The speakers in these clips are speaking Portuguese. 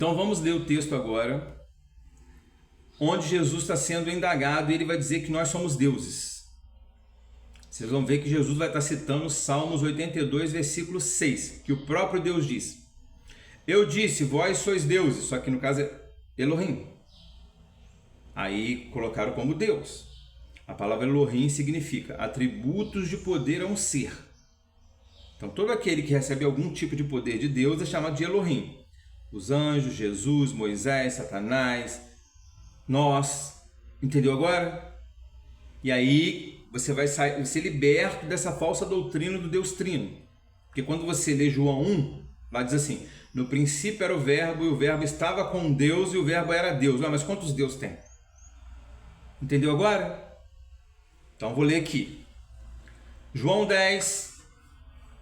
Então vamos ler o texto agora, onde Jesus está sendo indagado e ele vai dizer que nós somos deuses. Vocês vão ver que Jesus vai estar citando Salmos 82, versículo 6, que o próprio Deus diz: eu disse, vós sois deuses, só que no caso é Elohim. Aí colocaram como Deus. A palavra Elohim significa atributos de poder a um ser. Então todo aquele que recebe algum tipo de poder de Deus é chamado de Elohim. Os anjos, Jesus, Moisés, Satanás, nós. Entendeu agora? E aí você vai ser liberto dessa falsa doutrina do Deus Trino. Porque quando você lê João 1, lá diz assim: no princípio era o verbo, e o verbo estava com Deus, e o verbo era Deus. Mas quantos Deus tem? Entendeu agora? Então vou ler aqui. João 10,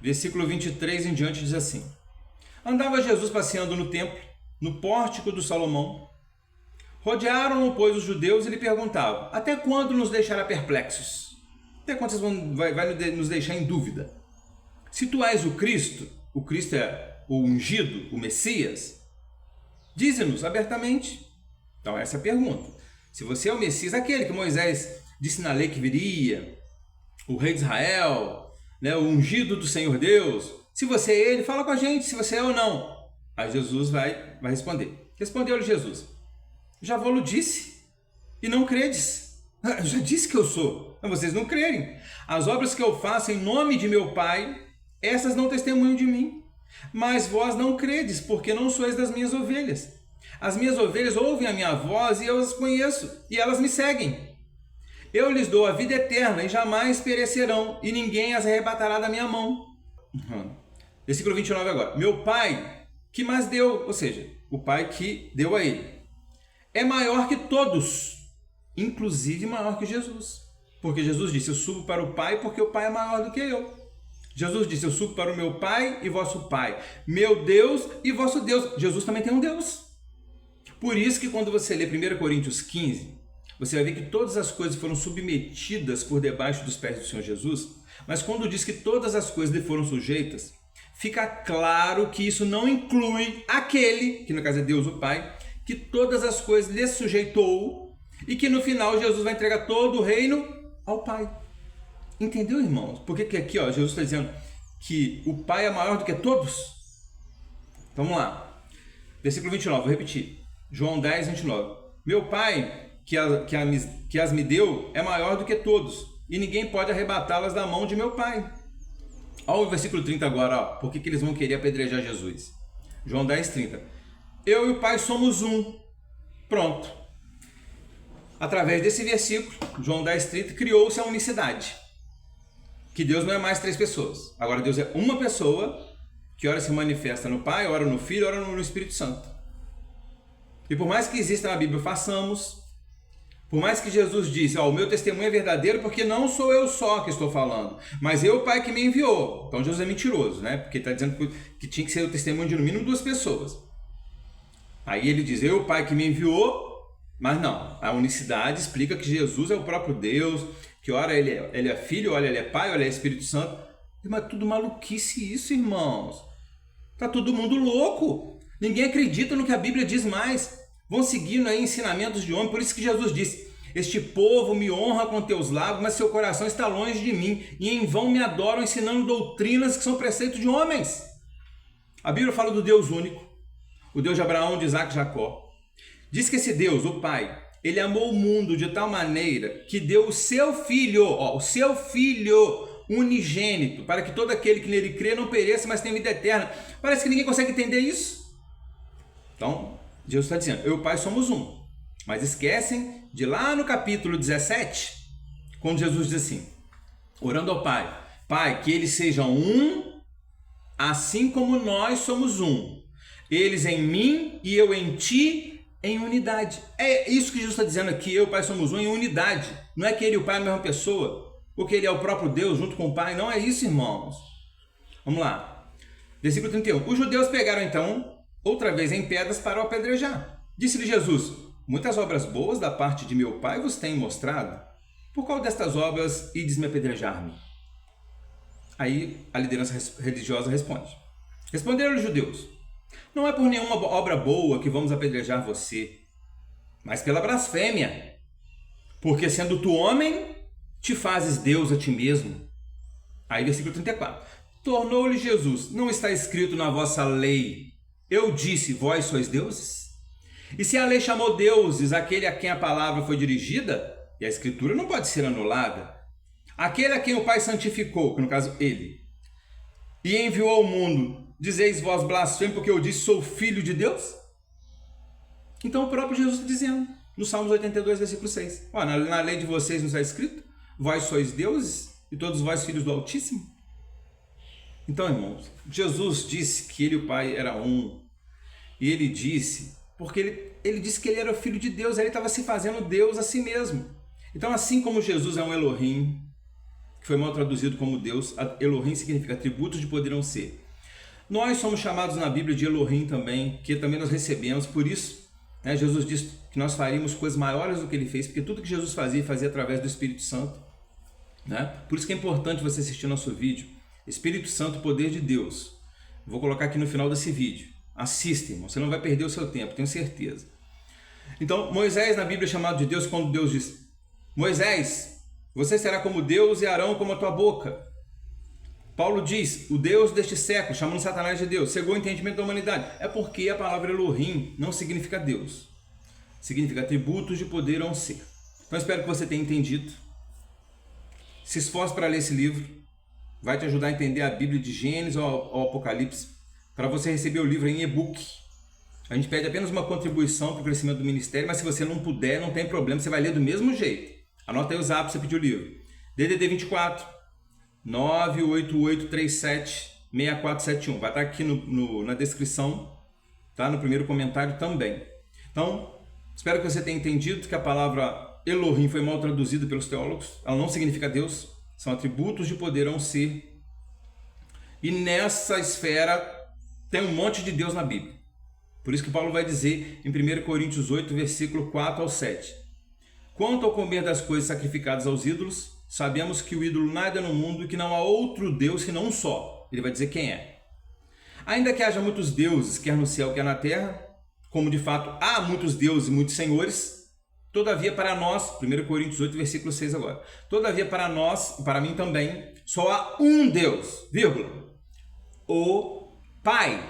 versículo 23 em diante diz assim: andava Jesus passeando no templo, no pórtico do Salomão. Rodearam-o, pois, os judeus e lhe perguntavam: até quando nos deixará perplexos? Até quando vocês vai nos deixar em dúvida? Se tu és o Cristo é o ungido, o Messias, dize-nos abertamente. Então essa é a pergunta. Se você é o Messias, aquele que Moisés disse na lei que viria, o rei de Israel, né, o ungido do Senhor Deus, se você é ele, fala com a gente se você é ou não. Aí Jesus vai responder. Respondeu-lhe Jesus: já vou-lo disse, e não credes. Eu já disse que eu sou, mas vocês não crerem. As obras que eu faço em nome de meu Pai, essas não testemunham de mim. Mas vós não credes, porque não sois das minhas ovelhas. As minhas ovelhas ouvem a minha voz e eu as conheço, e elas me seguem. Eu lhes dou a vida eterna e jamais perecerão, e ninguém as arrebatará da minha mão. Versículo 29 agora. Meu Pai que mais deu, ou seja, o Pai que deu a ele, é maior que todos, inclusive maior que Jesus. Porque Jesus disse: eu subo para o Pai porque o Pai é maior do que eu. Jesus disse: eu subo para o meu Pai e vosso Pai, meu Deus e vosso Deus. Jesus também tem um Deus. Por isso que quando você lê 1 Coríntios 15, você vai ver que todas as coisas foram submetidas por debaixo dos pés do Senhor Jesus. Mas quando diz que todas as coisas lhe foram sujeitas, fica claro que isso não inclui aquele, que no caso é Deus o Pai, que todas as coisas lhe sujeitou e que no final Jesus vai entregar todo o reino ao Pai. Entendeu, irmãos? Por que aqui Jesus está dizendo que o Pai é maior do que todos? Então, vamos lá. Versículo 29, vou repetir. João 10, 29. Meu Pai, que as me deu, é maior do que todos, e ninguém pode arrebatá-las da mão de meu Pai. Olha o versículo 30 agora. Por que eles vão querer apedrejar Jesus? João 10, 30. Eu e o Pai somos um. Pronto. Através desse versículo, João 10, 30, criou-se a unicidade. Que Deus não é mais três pessoas. Agora Deus é uma pessoa que ora se manifesta no Pai, ora no Filho, ora no Espírito Santo. E por mais que exista na Bíblia, façamos. Por mais que Jesus disse: o meu testemunho é verdadeiro porque não sou eu só que estou falando, mas eu, o Pai que me enviou. Então Jesus é mentiroso, né? Porque está dizendo que tinha que ser o testemunho de no mínimo duas pessoas. Aí ele diz: eu, o Pai que me enviou, mas não. A unicidade explica que Jesus é o próprio Deus, que ora ele é Filho, ora ele é Pai, ora ele é Espírito Santo. Mas tudo maluquice isso, irmãos. Tá todo mundo louco. Ninguém acredita no que a Bíblia diz mais. Vão seguindo aí ensinamentos de homem. Por isso que Jesus disse: este povo me honra com teus lábios, mas seu coração está longe de mim, e em vão me adoram ensinando doutrinas que são preceitos de homens. A Bíblia fala do Deus único, o Deus de Abraão, de Isaac e Jacó. Diz que esse Deus, o Pai, ele amou o mundo de tal maneira que deu o seu Filho, o seu Filho unigênito, para que todo aquele que nele crê não pereça, mas tenha vida eterna. Parece que ninguém consegue entender isso. Então, Jesus está dizendo: eu e o Pai somos um. Mas esquecem de lá no capítulo 17, quando Jesus diz assim, orando ao Pai: Pai, que eles sejam um, assim como nós somos um. Eles em mim e eu em ti, em unidade. É isso que Jesus está dizendo aqui: eu e o Pai somos um em unidade. Não é que ele e o Pai é a mesma pessoa, ou que ele é o próprio Deus junto com o Pai. Não é isso, irmãos. Vamos lá. Versículo 31. Os judeus pegaram então outra vez em pedras para o apedrejar. Disse-lhe Jesus: muitas obras boas da parte de meu Pai vos tenho mostrado. Por qual destas obras ides me apedrejar-me? Aí a liderança religiosa responde. Responderam os judeus: Não é por nenhuma obra boa que vamos apedrejar você, mas pela blasfêmia. Porque sendo tu homem, te fazes Deus a ti mesmo. Aí versículo 34. Tornou-lhe Jesus, não está escrito na vossa lei, eu disse, vós sois deuses? E se a lei chamou deuses aquele a quem a palavra foi dirigida, e a escritura não pode ser anulada, aquele a quem o Pai santificou, que no caso ele, e enviou ao mundo, dizeis vós blasfemo porque eu disse sou filho de Deus? Então o próprio Jesus está dizendo, no Salmos 82, versículo 6. Na lei de vocês não está escrito, vós sois deuses e todos vós filhos do Altíssimo? Então, irmãos, Jesus disse que ele e o Pai eram um. E ele disse, porque ele disse que ele era o filho de Deus, ele estava se fazendo Deus a si mesmo. Então, assim como Jesus é um Elohim, que foi mal traduzido como Deus, Elohim significa atributos de poderão ser. Nós somos chamados na Bíblia de Elohim também, que também nós recebemos, por isso, Jesus disse que nós faríamos coisas maiores do que ele fez, porque tudo que Jesus fazia através do Espírito Santo. Por isso que é importante você assistir nosso vídeo, Espírito Santo, poder de Deus. Vou colocar aqui no final desse vídeo. Assista, irmão, você não vai perder o seu tempo, tenho certeza. Então, Moisés na Bíblia é chamado de Deus quando Deus diz, Moisés, você será como Deus e Arão como a tua boca. Paulo diz, o Deus deste século, chamando Satanás de Deus, cegou o entendimento da humanidade. É porque a palavra Elohim não significa Deus. Significa atributos de poder a um ser. Então espero que você tenha entendido. Se esforce para ler esse livro. Vai te ajudar a entender a Bíblia de Gênesis ao Apocalipse. Para você receber o livro em e-book. A gente pede apenas uma contribuição para o crescimento do ministério, mas se você não puder, não tem problema, você vai ler do mesmo jeito. Anota aí o zap para você pedir o livro. DDD 24 988376471. Vai estar aqui na descrição, tá? No primeiro comentário também. Então, espero que você tenha entendido que a palavra Elohim foi mal traduzida pelos teólogos. Ela não significa Deus. São atributos de poder a um ser. E nessa esfera tem um monte de Deus na Bíblia. Por isso que Paulo vai dizer em 1 Coríntios 8, versículo 4 ao 7. Quanto ao comer das coisas sacrificadas aos ídolos, sabemos que o ídolo nada no mundo e que não há outro Deus senão um só. Ele vai dizer quem é. Ainda que haja muitos deuses, quer no céu, quer na terra, como de fato há muitos deuses e muitos senhores, todavia para nós, 1 Coríntios 8, versículo 6 agora, todavia para nós, para mim também, só há um Deus, vírgula, o Pai,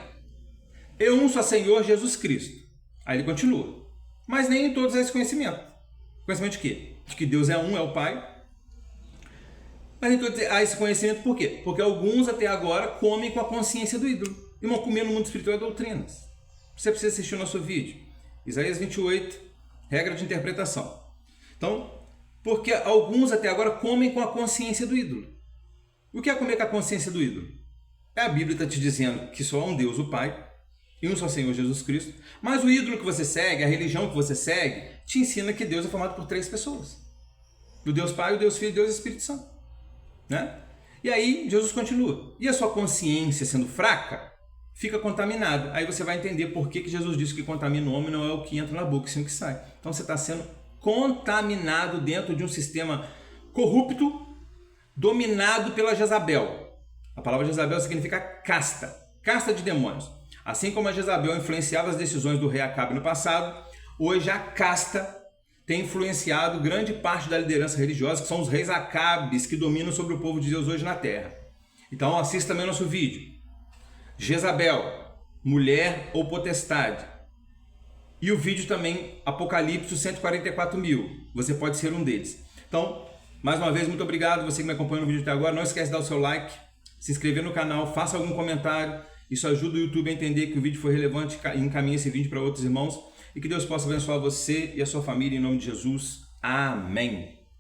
e um só Senhor Jesus Cristo. Aí ele continua. Mas nem em todos há esse conhecimento. Conhecimento de quê? De que Deus é um, é o Pai. Mas nem todos há esse conhecimento por quê? Porque alguns até agora comem com a consciência do ídolo. E vão comer no mundo espiritual doutrinas. Você precisa assistir o nosso vídeo. Isaías 28, regra de interpretação. Então, porque alguns até agora comem com a consciência do ídolo. O que é comer com a consciência do ídolo? A Bíblia está te dizendo que só há um Deus, o Pai, e um só Senhor Jesus Cristo. Mas o ídolo que você segue, a religião que você segue, te ensina que Deus é formado por 3 pessoas. O Deus Pai, o Deus Filho e o Deus Espírito Santo. E aí Jesus continua. E a sua consciência sendo fraca, fica contaminada. Aí você vai entender por que Jesus disse que contamina o homem não é o que entra na boca, sim o que sai. Então você está sendo contaminado dentro de um sistema corrupto, dominado pela Jezabel. A palavra Jezabel significa casta, casta de demônios. Assim como a Jezabel influenciava as decisões do rei Acabe no passado, hoje a casta tem influenciado grande parte da liderança religiosa, que são os reis Acabes que dominam sobre o povo de Deus hoje na terra. Então assista também o nosso vídeo. Jezabel, mulher ou potestade. E o vídeo também, Apocalipse 144.000. Você pode ser um deles. Então, mais uma vez, muito obrigado você que me acompanhou no vídeo até agora. Não esquece de dar o seu like, se inscrever no canal, faça algum comentário. Isso ajuda o YouTube a entender que o vídeo foi relevante e encaminha esse vídeo para outros irmãos. E que Deus possa abençoar você e a sua família em nome de Jesus. Amém.